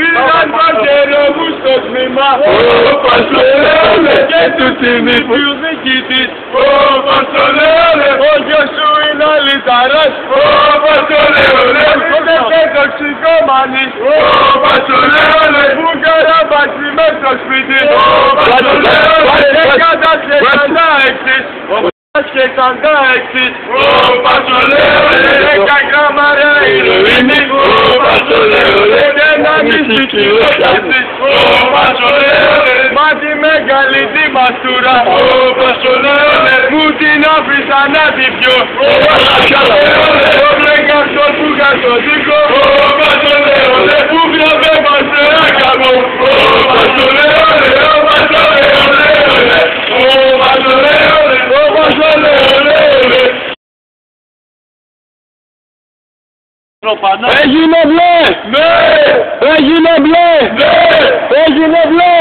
Ήταν πατέρα μου στο τμήμα. Πασολέολε και του συνήθου διοικητής. Πασολέολε Ο γιος σου είναι αλυταράς. Πασολέολε Δεν θες τοξικόμανης. Πασολέολε Που καραμπατσι μες στο σπίτι. Πασολέολε Και κατάσε κατά έξις. Και κατά έξις. Πασολέολε 10 γράμμα ρε ηρωίνη. Πασολέολε Και ένα μισή κιλό πιάσεις. Πασολέολε Μάτι μεγάλη τη μαστούρα. Πασολέολε Μου την άφησα να την πιω. Πασολέολε Το βρέκα στο φούγα στο δίκο. Πασολέολε Που βλαβέμαστε άγαμο. Πασολέολε Πασολέολε Έγινε μπλε! Ναι! Έγινε μπλε! Ναι! Έγινε μπλε!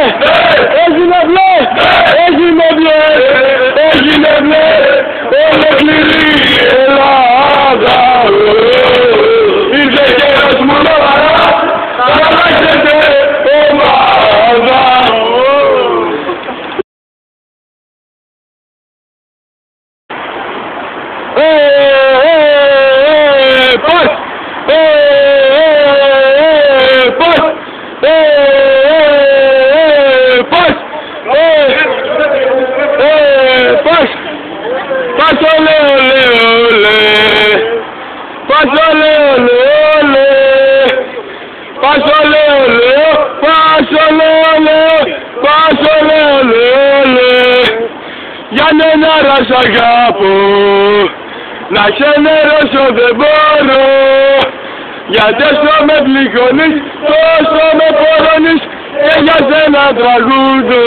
Έγινε μπλε! Έγινε μπλε! Έγινε μπλε! Ολοκληρή Ελλάδα! Ήρθε καιρός μου να αλλάξετε ομάδα! Πώς! Για να σ' αγάπω, να ξενερώσω δεν μπορώ. Γιατί όσο με πληγώνεις, τόσο με πορώνεις και για σένα τραγούδω.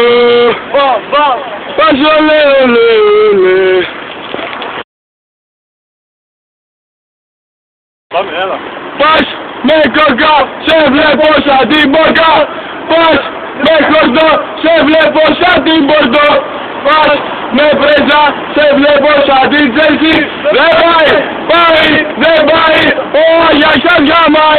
Πασολέολε. Πάμε, έλα. Πας με κοκά, σε βλέπω σαν την μπόκα. Πας με χορτό, σε βλέπω σαν την πορτό. Πας με πρέζα, σε βλέπω σαν την Τσέλσι. Δεν πάει, πάει, δεν πάει, ο Αγιάς γαμάει.